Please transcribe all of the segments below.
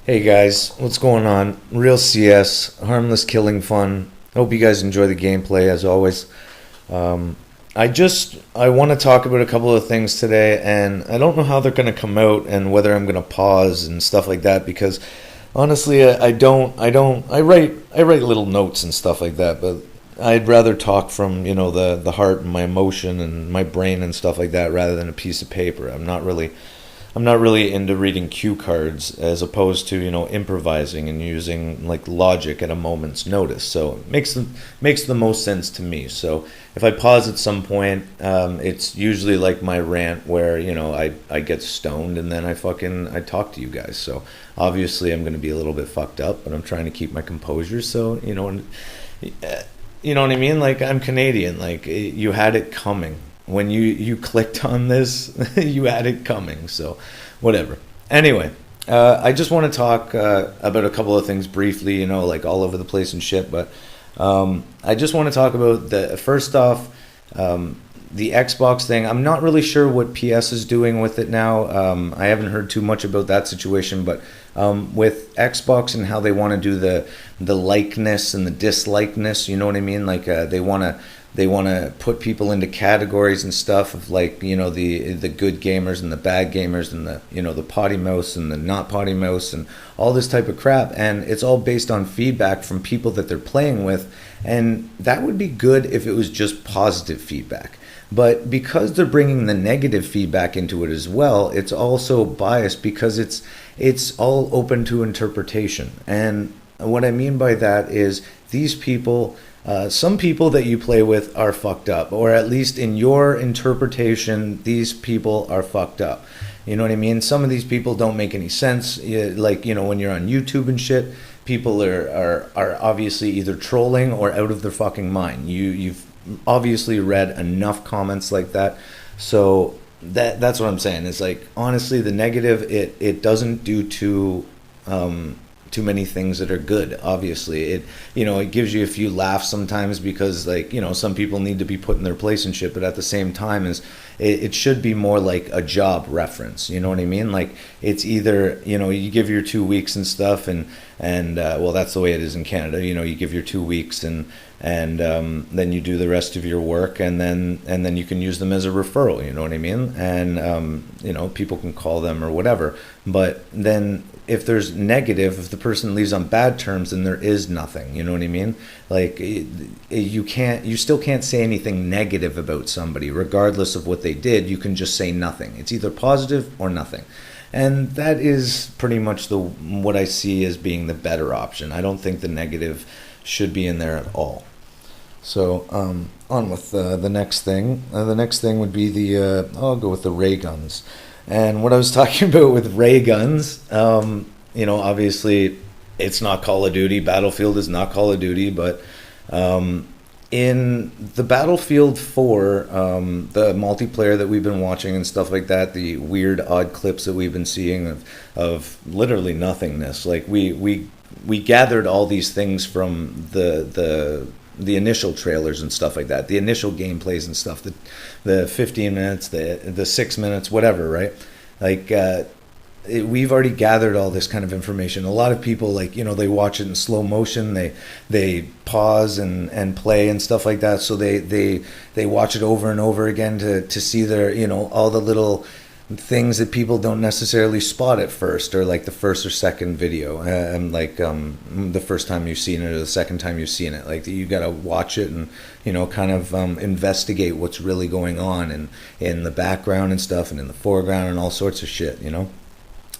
Hey guys, what's going on? Real CS, harmless killing fun. Hope you guys enjoy the gameplay as always. Um, I want to talk about a couple of things today, and I don't know how they're gonna come out and whether I'm gonna pause and stuff like that because honestly, I write little notes and stuff like that, but I'd rather talk from the heart and my emotion and my brain and stuff like that rather than a piece of paper. I'm not really into reading cue cards as opposed to improvising and using like logic at a moment's notice. So it makes the most sense to me. So if I pause at some point, it's usually like my rant where I get stoned and then I talk to you guys. So obviously I'm going to be a little bit fucked up, but I'm trying to keep my composure. So you know what I mean? Like I'm Canadian. Like you had it coming when you clicked on this. You had it coming, so whatever. Anyway, I just want to talk about a couple of things briefly, like all over the place and shit, but I just want to talk about the first off, the Xbox thing. I'm not really sure what PS is doing with it now. I haven't heard too much about that situation, but with Xbox and how they want to do the likeness and the dislikeness, you know what I mean? Like they want to put people into categories and stuff of like the good gamers and the bad gamers and the potty mouse and the not potty mouse and all this type of crap, and it's all based on feedback from people that they're playing with, and that would be good if it was just positive feedback. But because they're bringing the negative feedback into it as well, it's also biased because it's all open to interpretation. And what I mean by that is these people, some people that you play with are fucked up, or at least in your interpretation, these people are fucked up. You know what I mean? Some of these people don't make any sense. Like, when you're on YouTube and shit, people are obviously either trolling or out of their fucking mind. You've obviously read enough comments like that. So that's what I'm saying. It's like, honestly, the negative, it doesn't do too many things that are good. Obviously it gives you a few laughs sometimes because like some people need to be put in their place and shit, but at the same time is it should be more like a job reference, you know what I mean? Like it's either you give your 2 weeks and stuff, and well, that's the way it is in Canada. You give your 2 weeks and then you do the rest of your work, and then you can use them as a referral, you know what I mean? And people can call them or whatever. But then if there's negative, if the person leaves on bad terms, then there is nothing, you know what I mean? Like you still can't say anything negative about somebody regardless of what they did. You can just say nothing. It's either positive or nothing. And that is pretty much what I see as being the better option. I don't think the negative should be in there at all. So on with the next thing. The next thing would be I'll go with the RayGuns. And what I was talking about with RayGuns, obviously it's not Call of Duty. Battlefield is not Call of Duty, but in the Battlefield 4, the multiplayer that we've been watching and stuff like that, the weird odd clips that we've been seeing of literally nothingness. Like we gathered all these things from the initial trailers and stuff like that, the initial gameplays and stuff, the 15 minutes, the 6 minutes, whatever, right? Like we've already gathered all this kind of information. A lot of people, like, they watch it in slow motion, they pause and play and stuff like that, so they watch it over and over again to see their all the little things that people don't necessarily spot at first, or like the first or second video, and like the first time you've seen it or the second time you've seen it. Like you gotta watch it and kind of investigate what's really going on and in the background and stuff and in the foreground and all sorts of shit.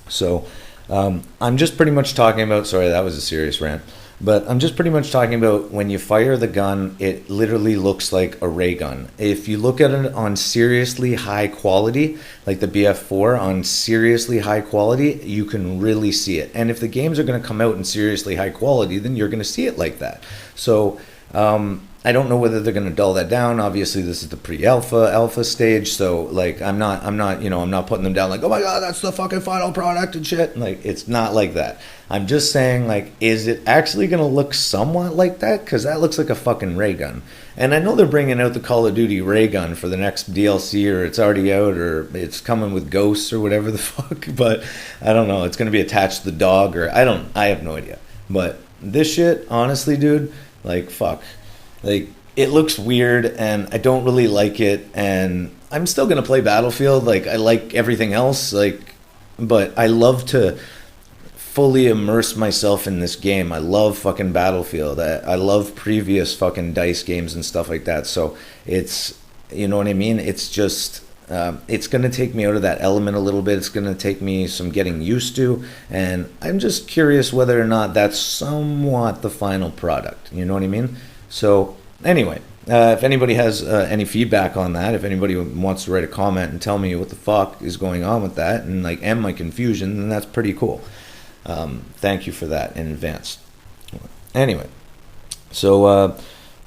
So I'm just pretty much talking about, sorry, that was a serious rant, but I'm just pretty much talking about when you fire the gun, it literally looks like a ray gun. If you look at it on seriously high quality, like the BF4 on seriously high quality, you can really see it. And if the games are going to come out in seriously high quality, then you're going to see it like that. So I don't know whether they're going to dull that down. Obviously, this is the alpha stage, so like I'm not I'm not putting them down like, oh my god, that's the fucking final product and shit. Like, it's not like that. I'm just saying, like, is it actually going to look somewhat like that? Because that looks like a fucking ray gun. And I know they're bringing out the Call of Duty ray gun for the next DLC, or it's already out, or it's coming with ghosts or whatever the fuck. But I don't know. It's going to be attached to the dog, or I have no idea. But this shit, honestly, dude, like, fuck. Like, it looks weird, and I don't really like it, and I'm still gonna play Battlefield. Like, I like everything else, like, but I love to fully immerse myself in this game. I love fucking Battlefield. I love previous fucking DICE games and stuff like that. So it's, you know what I mean? It's just, it's gonna take me out of that element a little bit. It's gonna take me some getting used to, and I'm just curious whether or not that's somewhat the final product. You know what I mean? So anyway, if anybody has any feedback on that, if anybody wants to write a comment and tell me what the fuck is going on with that and like end my confusion, then that's pretty cool. Thank you for that in advance. Anyway, so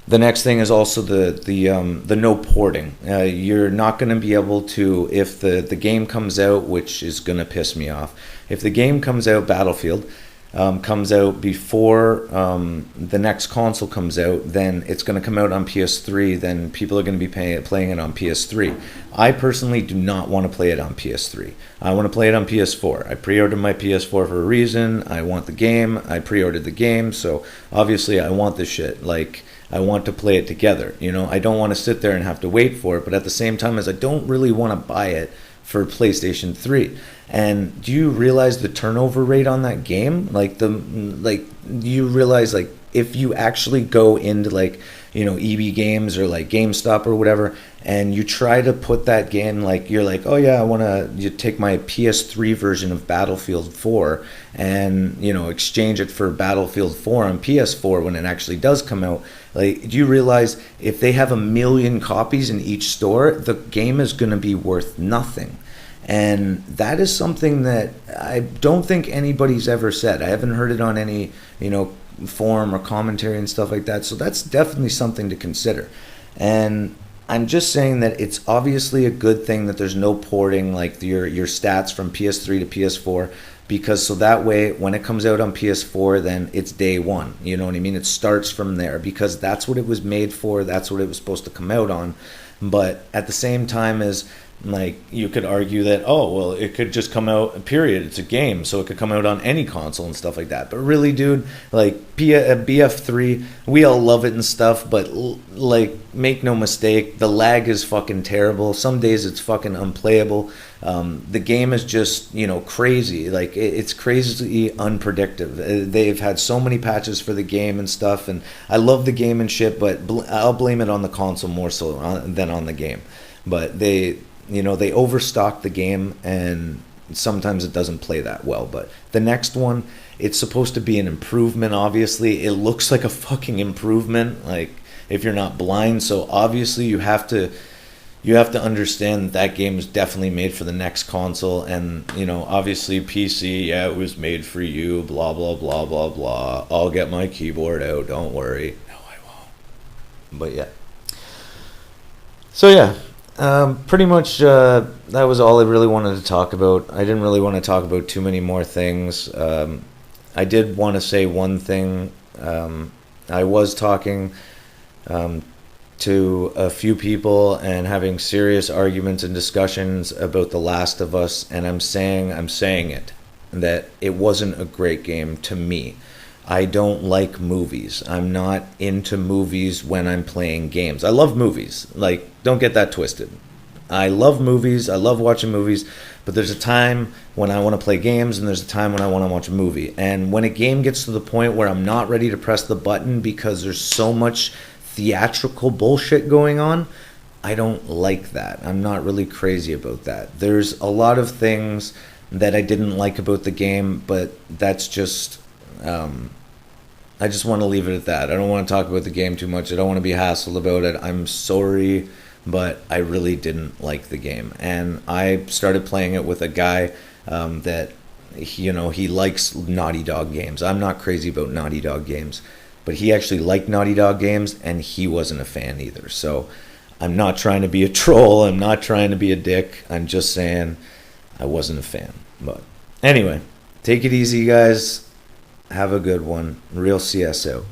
the next thing is also the no porting. You're not going to be able to, if the game comes out, which is going to piss me off. If the game comes out, Battlefield, comes out before the next console comes out, then it's going to come out on PS3, then people are going to be playing it on PS3. I personally do not want to play it on PS3. I want to play it on PS4. I pre-ordered my PS4 for a reason. I want the game. I pre-ordered the game, so obviously I want this shit. Like, I want to play it together. You know, I don't want to sit there and have to wait for it, but at the same time, as I don't really want to buy it for PlayStation 3. And do you realize the turnover rate on that game? You realize, like, if you actually go into, like, you know, EB Games or like GameStop or whatever, and you try to put that game, like, you're like, oh yeah, I want to take my PS3 version of Battlefield 4 and, you know, exchange it for Battlefield 4 on PS4 when it actually does come out. Like, do you realize if they have 1 million copies in each store, the game is going to be worth nothing? And that is something that I don't think anybody's ever said. I haven't heard it on any, you know, forum or commentary and stuff like that. So that's definitely something to consider. And I'm just saying that it's obviously a good thing that there's no porting, like your stats from PS3 to PS4, because so that way when it comes out on PS4, then it's day one. You know what I mean? It starts from there, because that's what it was made for. That's what it was supposed to come out on. But at the same time as, like, you could argue that, oh, well, it could just come out, period. It's a game, so it could come out on any console and stuff like that. But really, dude, like, BF3, we all love it and stuff, but, like, make no mistake, the lag is fucking terrible. Some days it's fucking unplayable. The game is just, you know, crazy. Like, it's crazily unpredictable. They've had so many patches for the game and stuff, and I love the game and shit, but I'll blame it on the console more so than on the game. But they overstock the game, and sometimes it doesn't play that well. But the next one, it's supposed to be an improvement, obviously. It looks like a fucking improvement, like, if you're not blind. So obviously you have to understand that game is definitely made for the next console. And, you know, obviously PC, yeah, it was made for you, blah, blah, blah, blah, blah. I'll get my keyboard out, don't worry. No, I won't. But yeah. So yeah. Pretty much that was all I really wanted to talk about. I didn't really want to talk about too many more things. I did want to say one thing. I was talking to a few people and having serious arguments and discussions about The Last of Us, and I'm saying it, that it wasn't a great game to me. I don't like movies. I'm not into movies when I'm playing games. I love movies. Like, don't get that twisted. I love movies. I love watching movies. But there's a time when I want to play games, and there's a time when I want to watch a movie. And when a game gets to the point where I'm not ready to press the button because there's so much theatrical bullshit going on, I don't like that. I'm not really crazy about that. There's a lot of things that I didn't like about the game, but that's just... I just want to leave it at that. I don't want to talk about the game too much. I don't want to be hassled about it. I'm sorry, but I really didn't like the game. And I started playing it with a guy that, he likes Naughty Dog games. I'm not crazy about Naughty Dog games. but he actually liked Naughty Dog games, and he wasn't a fan either. So I'm not trying to be a troll. I'm not trying to be a dick. I'm just saying I wasn't a fan. But anyway, take it easy, guys. Have a good one. Real CS out.